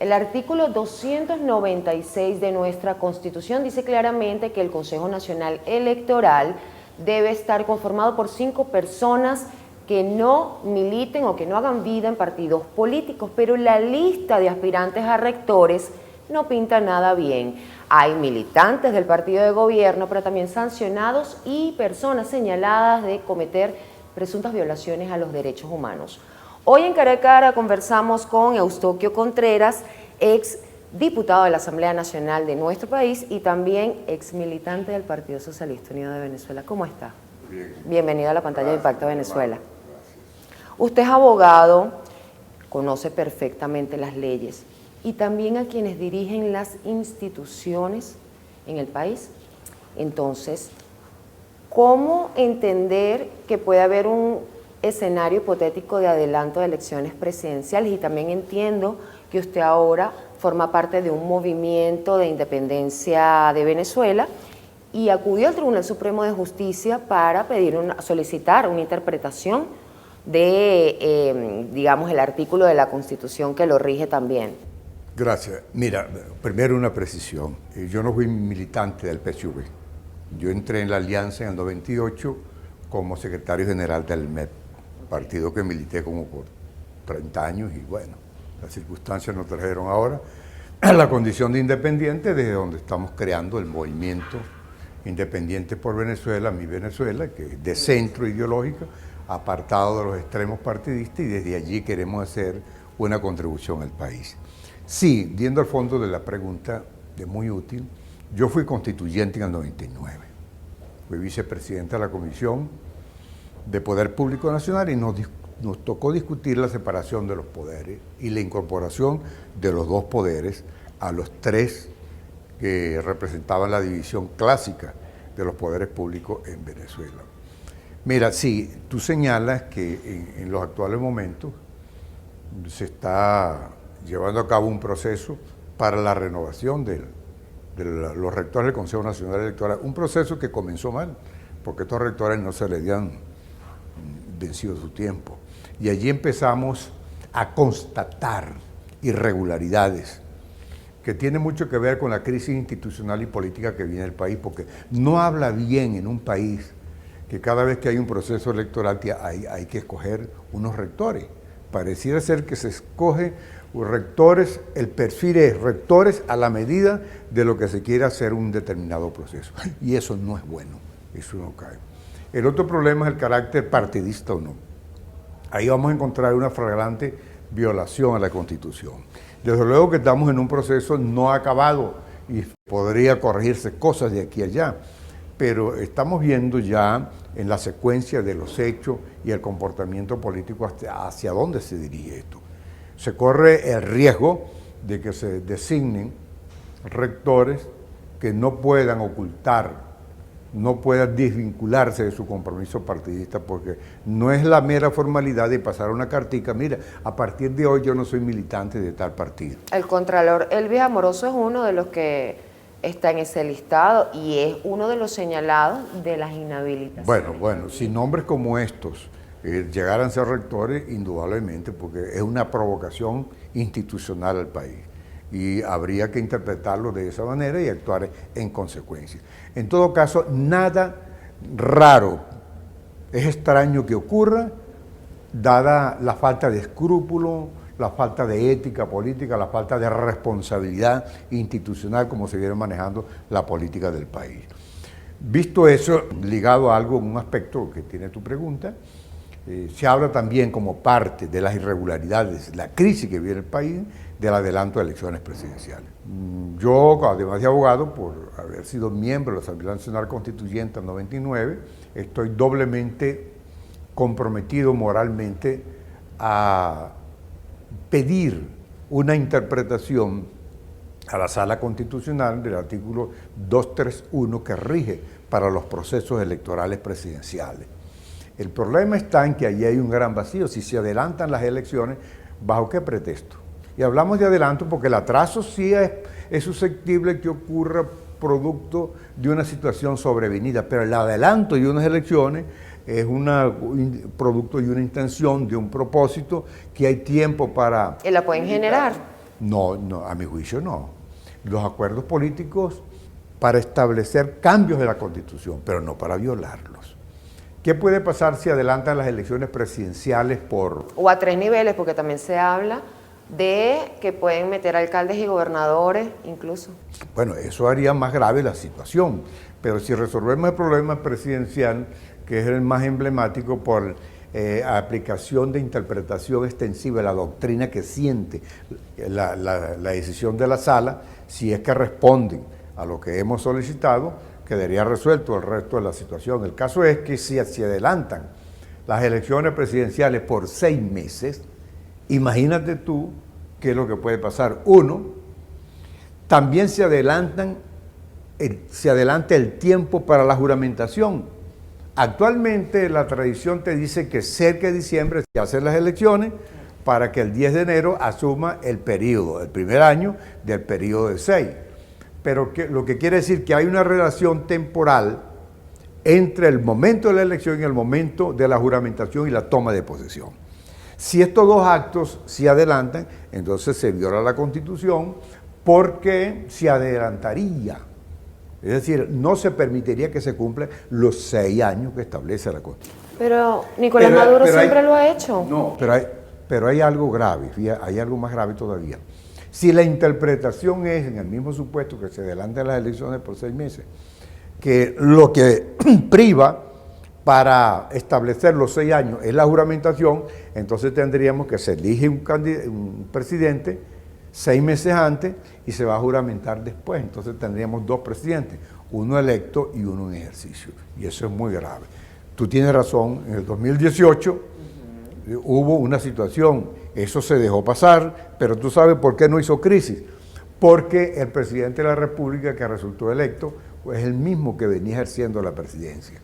El artículo 296 de nuestra Constitución dice claramente que el Consejo Nacional Electoral debe estar conformado por 5 personas que no militen o que no hagan vida en partidos políticos, pero la lista de aspirantes a rectores no pinta nada bien. Hay militantes del partido de gobierno, pero también sancionados y personas señaladas de cometer presuntas violaciones a los derechos humanos. Hoy en Cara a Cara conversamos con Eustoquio Contreras, ex diputado de la Asamblea Nacional de nuestro país y también ex militante del Partido Socialista Unido de Venezuela. ¿Cómo está? Bien. Bienvenido a la pantalla de Impacto Venezuela. Usted es abogado, conoce perfectamente las leyes y también a quienes dirigen las instituciones en el país. Entonces, ¿cómo entender que puede haber un escenario hipotético de adelanto de elecciones presidenciales? Y también entiendo que usted ahora forma parte de un movimiento de independencia de Venezuela y acudió al Tribunal Supremo de Justicia para solicitar una interpretación de, digamos, el artículo de la Constitución que lo rige también. Gracias. Mira, primero una precisión. Yo no fui militante del PSUV. Yo entré en la Alianza en el 98 como secretario general del MEP, partido que milité como por 30 años y bueno, las circunstancias nos trajeron ahora a la condición de independiente, desde donde estamos creando el movimiento Independiente por Venezuela, Mi Venezuela, que es de centro ideológico, apartado de los extremos partidistas, y desde allí queremos hacer una contribución al país. Sí, yendo al fondo de la pregunta, de muy útil, yo fui constituyente en el 99, fui vicepresidente de la Comisión de Poder Público Nacional y nos tocó discutir la separación de los poderes y la incorporación de los 2 poderes a los 3 que representaban la división clásica de los poderes públicos en Venezuela. Mira, sí, tú señalas que en los actuales momentos se está llevando a cabo un proceso para la renovación de los rectores del Consejo Nacional Electoral, un proceso que comenzó mal, porque estos rectores no se le habían vencido su tiempo. Y allí empezamos a constatar irregularidades que tienen mucho que ver con la crisis institucional y política que viene el país, porque no habla bien en un país que cada vez que hay un proceso electoral hay que escoger unos rectores. Pareciera ser que se escoge rectores, el perfil es rectores a la medida de lo que se quiere hacer un determinado proceso. Y eso no es bueno, eso no cae. El otro problema es el carácter partidista o no. Ahí vamos a encontrar una flagrante violación a la Constitución. Desde luego que estamos en un proceso no acabado y podría corregirse cosas de aquí a allá, pero estamos viendo ya en la secuencia de los hechos y el comportamiento político hacia dónde se dirige esto. Se corre el riesgo de que se designen rectores que no puedan ocultar, no puedan desvincularse de su compromiso partidista, porque no es la mera formalidad de pasar una cartica, mira, a partir de hoy yo no soy militante de tal partido. El contralor Elvis Amoroso es uno de los que está en ese listado y es uno de los señalados de las inhabilitaciones. Bueno, si nombres como estos llegaran a ser rectores, indudablemente, porque es una provocación institucional al país y habría que interpretarlo de esa manera y actuar en consecuencia. En todo caso, nada raro, es extraño que ocurra, dada la falta de escrúpulo, la falta de ética política, la falta de responsabilidad institucional como se viene manejando la política del país. Visto eso, ligado a algo, un aspecto que tiene tu pregunta, se habla también como parte de las irregularidades, la crisis que vive el país, del adelanto de elecciones presidenciales. Yo, además de abogado, por haber sido miembro de la Asamblea Nacional Constituyente en 99, estoy doblemente comprometido moralmente a pedir una interpretación a la Sala Constitucional del artículo 231 que rige para los procesos electorales presidenciales. El problema está en que allí hay un gran vacío. Si se adelantan las elecciones, ¿bajo qué pretexto? Y hablamos de adelanto porque el atraso sí es susceptible que ocurra producto de una situación sobrevenida, pero el adelanto de unas elecciones es producto de una intención, de un propósito, que hay tiempo para... Y la pueden generar. No, no, a mi juicio no. Los acuerdos políticos para establecer cambios de la Constitución, pero no para violarlos. ¿Qué puede pasar si adelantan las elecciones presidenciales por... O a 3 niveles, porque también se habla de que pueden meter alcaldes y gobernadores incluso? Bueno, eso haría más grave la situación, pero si resolvemos el problema presidencial, que es el más emblemático por aplicación de interpretación extensiva de la doctrina que siente la decisión de la sala, si es que responden a lo que hemos solicitado, quedaría resuelto el resto de la situación. El caso es que si se adelantan las elecciones presidenciales por 6 meses, imagínate tú qué es lo que puede pasar. Uno, también se adelanta el tiempo para la juramentación. Actualmente la tradición te dice que cerca de diciembre se hacen las elecciones para que el 10 de enero asuma el periodo, el primer año del periodo de 6. Pero lo que quiere decir que hay una relación temporal entre el momento de la elección y el momento de la juramentación y la toma de posesión. Si estos dos actos se adelantan, entonces se viola la Constitución porque se adelantaría. Es decir, no se permitiría que se cumplan los 6 años que establece la Constitución. Pero Nicolás Maduro siempre lo ha hecho. No, pero hay algo grave, hay algo más grave todavía. Si la interpretación es, en el mismo supuesto que se adelantan las elecciones por 6 meses, que lo que priva para establecer los 6 años es la juramentación, entonces tendríamos que se elige un presidente 6 meses antes y se va a juramentar después. Entonces tendríamos 2 presidentes, uno electo y uno en ejercicio. Y eso es muy grave. Tú tienes razón, en el 2018 hubo una situación, eso se dejó pasar, pero tú sabes por qué no hizo crisis. Porque el presidente de la República que resultó electo es el mismo que venía ejerciendo la presidencia.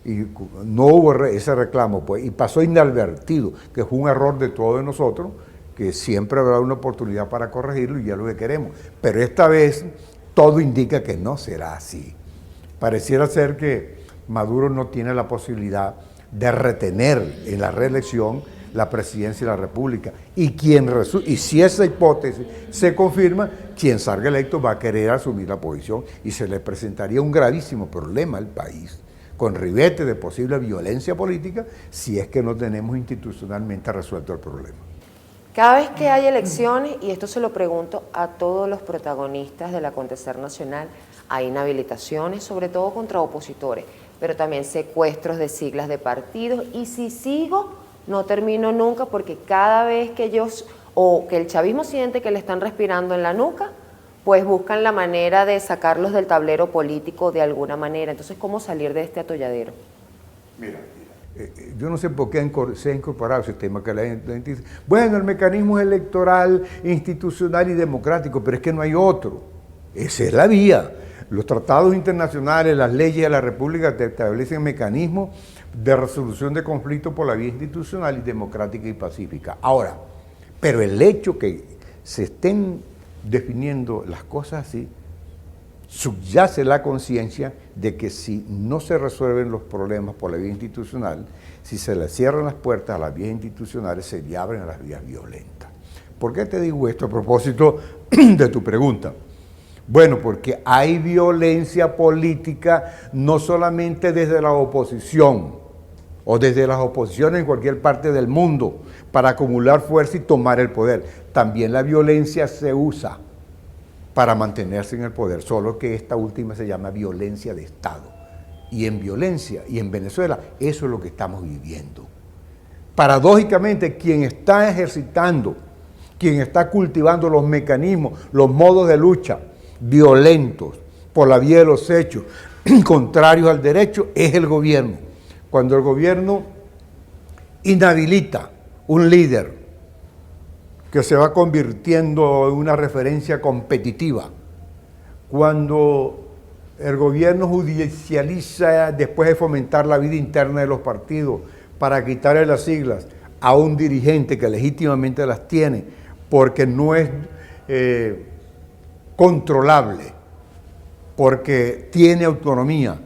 Y no hubo ese reclamo, pues, y pasó inadvertido, que fue un error de todos nosotros, que siempre habrá una oportunidad para corregirlo y ya lo que queremos. Pero esta vez todo indica que no será así. Pareciera ser que Maduro no tiene la posibilidad de retener en la reelección la presidencia de la República. Y si esa hipótesis se confirma, quien salga electo va a querer asumir la posición y se le presentaría un gravísimo problema al país, con ribete de posible violencia política, si es que no tenemos institucionalmente resuelto el problema. Cada vez que hay elecciones, y esto se lo pregunto a todos los protagonistas del acontecer nacional, hay inhabilitaciones, sobre todo contra opositores, pero también secuestros de siglas de partidos, y si sigo, no termino nunca, porque cada vez que que el chavismo siente que le están respirando en la nuca, pues buscan la manera de sacarlos del tablero político de alguna manera. Entonces, ¿cómo salir de este atolladero? Mira, yo no sé por qué se ha incorporado ese tema que la gente dice, bueno, el mecanismo electoral, institucional y democrático, pero es que no hay otro. Esa es la vía. Los tratados internacionales, las leyes de la República establecen mecanismos de resolución de conflictos por la vía institucional y democrática y pacífica. Ahora, pero el hecho que se estén definiendo las cosas así, subyace la conciencia de que si no se resuelven los problemas por la vía institucional, si se le cierran las puertas a las vías institucionales, se le abren a las vías violentas. ¿Por qué te digo esto a propósito de tu pregunta? Bueno, porque hay violencia política no solamente desde la oposición o desde las oposiciones en cualquier parte del mundo para acumular fuerza y tomar el poder. También la violencia se usa para mantenerse en el poder, solo que esta última se llama violencia de Estado. Y en violencia, y en Venezuela, eso es lo que estamos viviendo. Paradójicamente, quien está ejercitando, quien está cultivando los mecanismos, los modos de lucha violentos por la vía de los hechos, contrarios al derecho, es el gobierno. Cuando el gobierno inhabilita un líder que se va convirtiendo en una referencia competitiva, cuando el gobierno judicializa, después de fomentar la vida interna de los partidos, para quitarle las siglas a un dirigente que legítimamente las tiene, porque no es controlable, porque tiene autonomía,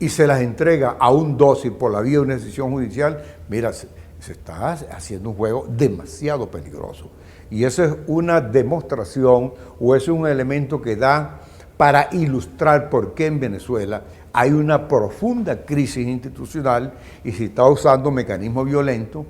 y se las entrega a un dócil por la vía de una decisión judicial, mira, Se está haciendo un juego demasiado peligroso. Y eso es una demostración o es un elemento que da para ilustrar por qué en Venezuela hay una profunda crisis institucional y se está usando mecanismos violentos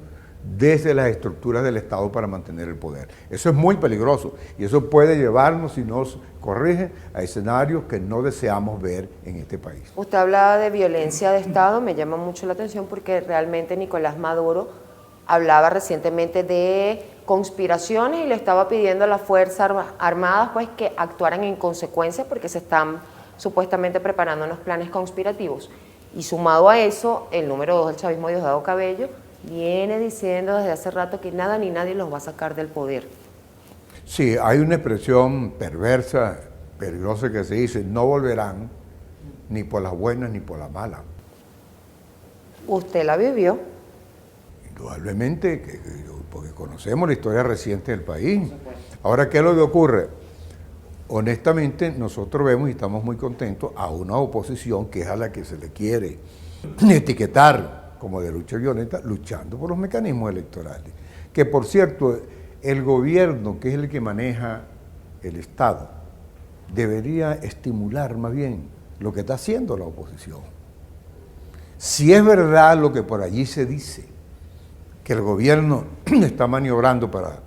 desde las estructuras del Estado para mantener el poder. Eso es muy peligroso y eso puede llevarnos, si nos corrige, a escenarios que no deseamos ver en este país. Usted hablaba de violencia de Estado, me llama mucho la atención porque realmente Nicolás Maduro hablaba recientemente de conspiraciones y le estaba pidiendo a las Fuerzas Armadas pues, que actuaran en consecuencia porque se están supuestamente preparando unos planes conspirativos. Y sumado a eso, el número 2 del chavismo, Diosdado Cabello, viene diciendo desde hace rato que nada ni nadie los va a sacar del poder. Sí, hay una expresión perversa, peligrosa que se dice, no volverán ni por las buenas ni por las malas. ¿Usted la vivió? Indudablemente, porque conocemos la historia reciente del país. Ahora, ¿qué es lo que ocurre? Honestamente, nosotros vemos y estamos muy contentos a una oposición que es a la que se le quiere etiquetar como de lucha violenta, luchando por los mecanismos electorales. Que, por cierto, el gobierno, que es el que maneja el Estado, debería estimular más bien lo que está haciendo la oposición. Si es verdad lo que por allí se dice, que el gobierno está maniobrando para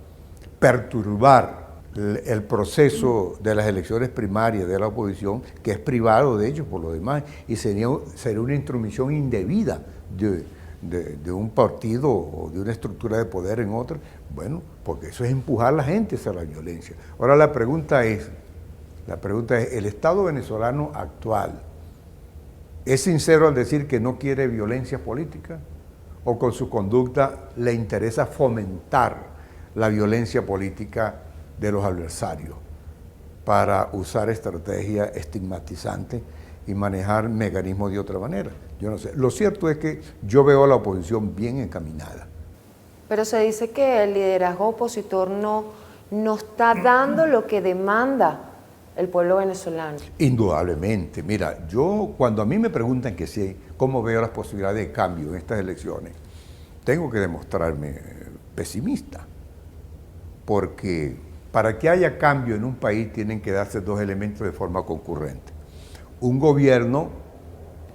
perturbar el proceso de las elecciones primarias de la oposición, que es privado de ellos por lo demás, y sería una intromisión indebida de un partido o de una estructura de poder en otra, bueno, porque eso es empujar a la gente hacia la violencia. Ahora la pregunta es, ¿el Estado venezolano actual es sincero al decir que no quiere violencia política? ¿O con su conducta le interesa fomentar la violencia política de los adversarios para usar estrategias estigmatizantes y manejar mecanismos de otra manera? Yo no sé. Lo cierto es que yo veo a la oposición bien encaminada. Pero se dice que el liderazgo opositor no está dando lo que demanda el pueblo venezolano. Indudablemente. Mira, yo cuando a mí me preguntan que sí, cómo veo las posibilidades de cambio en estas elecciones, tengo que demostrarme pesimista. Porque para que haya cambio en un país tienen que darse dos elementos de forma concurrente. Un gobierno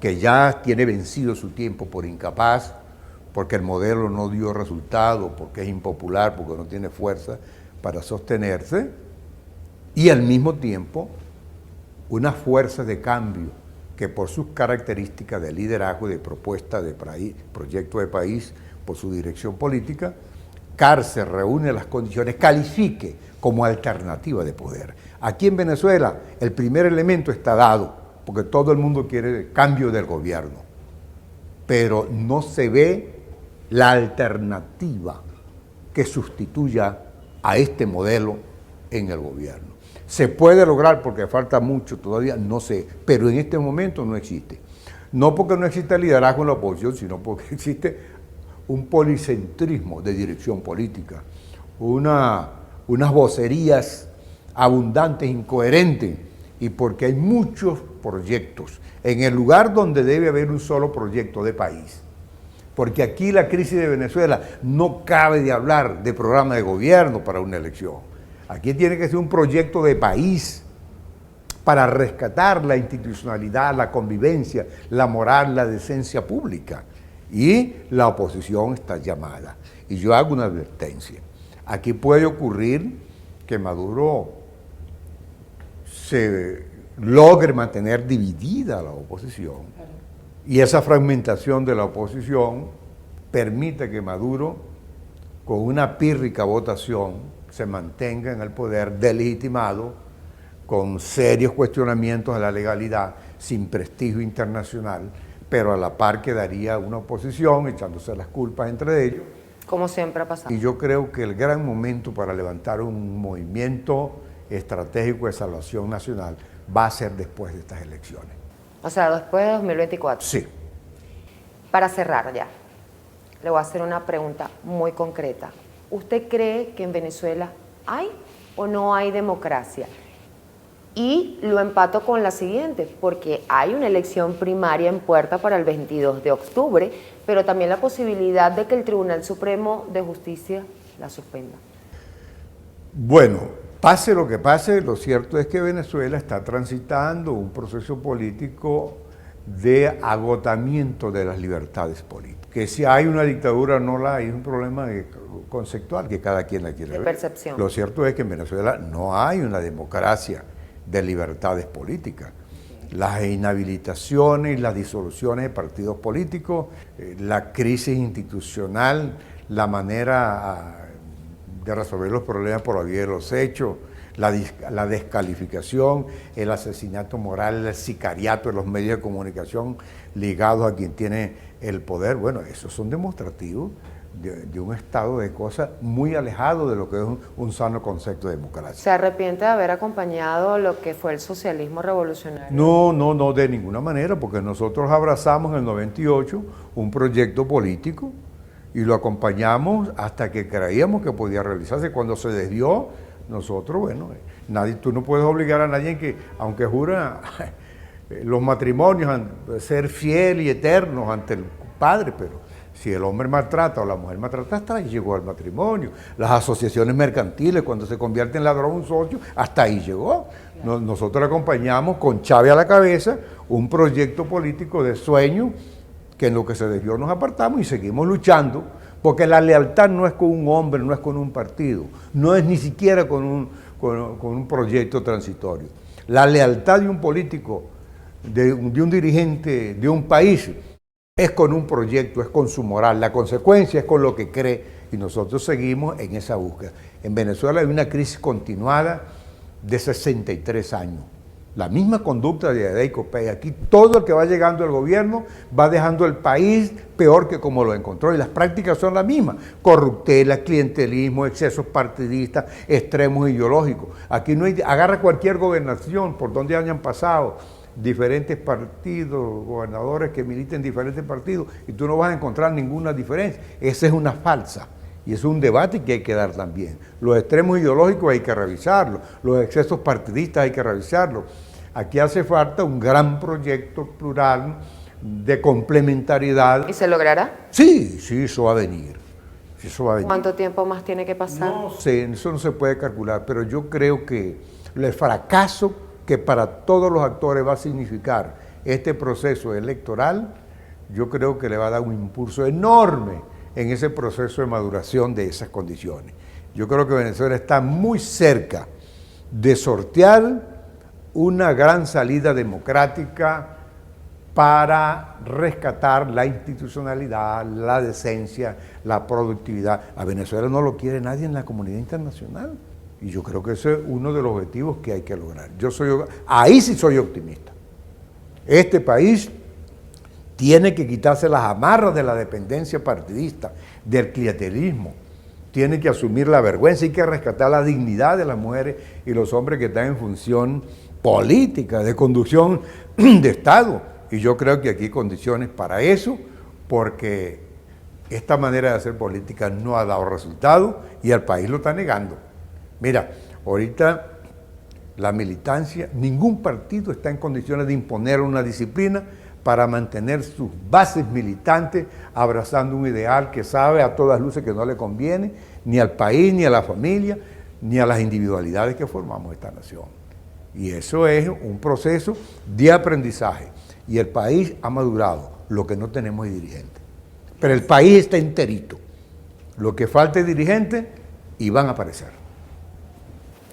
que ya tiene vencido su tiempo por incapaz, porque el modelo no dio resultado, porque es impopular, porque no tiene fuerza para sostenerse, y al mismo tiempo una fuerza de cambio que por sus características de liderazgo, de propuesta de proyecto de país, por su dirección política, cárcel reúne las condiciones, califique como alternativa de poder. Aquí en Venezuela el primer elemento está dado, porque todo el mundo quiere cambio del gobierno, pero no se ve la alternativa que sustituya a este modelo en el gobierno. Se puede lograr porque falta mucho todavía, no sé, pero en este momento no existe. No porque no exista liderazgo en la oposición, sino porque existe un policentrismo de dirección política, unas vocerías abundantes, incoherentes, y porque hay muchos proyectos en el lugar donde debe haber un solo proyecto de país. Porque aquí la crisis de Venezuela no cabe de hablar de programa de gobierno para una elección. Aquí tiene que ser un proyecto de país para rescatar la institucionalidad, la convivencia, la moral, la decencia pública. Y la oposición está llamada. Y yo hago una advertencia. Aquí puede ocurrir que Maduro se logre mantener dividida la oposición. Y esa fragmentación de la oposición permite que Maduro, con una pírrica votación, se mantenga en el poder delegitimado, con serios cuestionamientos de la legalidad, sin prestigio internacional, pero a la par quedaría una oposición echándose las culpas entre ellos. Como siempre ha pasado. Y yo creo que el gran momento para levantar un movimiento estratégico de salvación nacional va a ser después de estas elecciones. O sea, después de 2024. Sí. Para cerrar ya, le voy a hacer una pregunta muy concreta. ¿Usted cree que en Venezuela hay o no hay democracia? Y lo empato con la siguiente, porque hay una elección primaria en puerta para el 22 de octubre, pero también la posibilidad de que el Tribunal Supremo de Justicia la suspenda. Bueno, pase lo que pase, lo cierto es que Venezuela está transitando un proceso político de agotamiento de las libertades políticas. Que si hay una dictadura o no la hay, es un problema conceptual que cada quien la quiere ver. De percepción. Lo cierto es que en Venezuela no hay una democracia de libertades políticas. Las inhabilitaciones, las disoluciones de partidos políticos, la crisis institucional, la manera de resolver los problemas por la vía de los hechos, la descalificación, el asesinato moral, el sicariato de los medios de comunicación ligados a quien tiene el poder, bueno, esos son demostrativos de un estado de cosas muy alejado de lo que es un sano concepto de democracia. ¿Se arrepiente de haber acompañado lo que fue el socialismo revolucionario? No, de ninguna manera, porque nosotros abrazamos en el 98 un proyecto político y lo acompañamos hasta que creíamos que podía realizarse. Cuando se desvió, nosotros, bueno, tú no puedes obligar a nadie que, aunque jura los matrimonios, a ser fiel y eternos ante el Padre, pero si el hombre maltrata o la mujer maltrata, hasta ahí llegó al matrimonio. Las asociaciones mercantiles, cuando se convierte en ladrón un socio, hasta ahí llegó. Nosotros acompañamos con Chávez a la cabeza un proyecto político de sueño que en lo que se desvió nos apartamos y seguimos luchando, porque la lealtad no es con un hombre, no es con un partido, no es ni siquiera con un proyecto transitorio. La lealtad de un político, de un dirigente de un país, es con un proyecto, es con su moral, la consecuencia es con lo que cree y nosotros seguimos en esa búsqueda. En Venezuela hay una crisis continuada de 63 años. La misma conducta de Aday Copey. Aquí todo el que va llegando al gobierno va dejando el país peor que como lo encontró y las prácticas son las mismas. Corruptela, clientelismo, excesos partidistas, extremos ideológicos. Aquí no hay, agarra cualquier gobernación por donde hayan pasado diferentes partidos, gobernadores que militen diferentes partidos y tú no vas a encontrar ninguna diferencia. Esa es una falsa. Y es un debate que hay que dar también. Los extremos ideológicos hay que revisarlos, los excesos partidistas hay que revisarlos. Aquí hace falta un gran proyecto plural de complementariedad. ¿Y se logrará? Sí, eso va a venir. ¿Cuánto tiempo más tiene que pasar? No sé, eso no se puede calcular, pero yo creo que el fracaso que para todos los actores va a significar este proceso electoral, yo creo que le va a dar un impulso enorme en ese proceso de maduración de esas condiciones. Yo creo que Venezuela está muy cerca de sortear una gran salida democrática para rescatar la institucionalidad, la decencia, la productividad. A Venezuela no lo quiere nadie en la comunidad internacional. Y yo creo que ese es uno de los objetivos que hay que lograr. Ahí sí soy optimista. Este país tiene que quitarse las amarras de la dependencia partidista, del clientelismo. Tiene que asumir la vergüenza, hay que rescatar la dignidad de las mujeres y los hombres que están en función política, de conducción de Estado. Y yo creo que aquí hay condiciones para eso, porque esta manera de hacer política no ha dado resultado y el país lo está negando. Mira, ahorita la militancia, ningún partido está en condiciones de imponer una disciplina para mantener sus bases militantes abrazando un ideal que sabe a todas luces que no le conviene ni al país, ni a la familia, ni a las individualidades que formamos esta nación. Y eso es un proceso de aprendizaje. Y el país ha madurado, lo que no tenemos es dirigentes. Pero el país está enterito. Lo que falta es dirigentes y van a aparecer.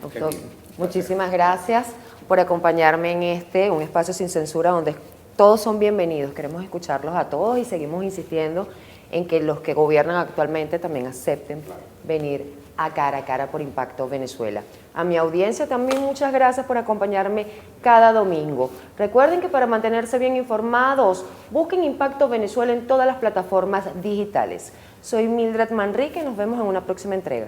Doctor, muchísimas gracias por acompañarme en un espacio sin censura donde todos son bienvenidos. Queremos escucharlos a todos y seguimos insistiendo en que los que gobiernan actualmente también acepten venir a cara por Impacto Venezuela. A mi audiencia también muchas gracias por acompañarme cada domingo. Recuerden que para mantenerse bien informados, busquen Impacto Venezuela en todas las plataformas digitales. Soy Mildred Manrique y nos vemos en una próxima entrega.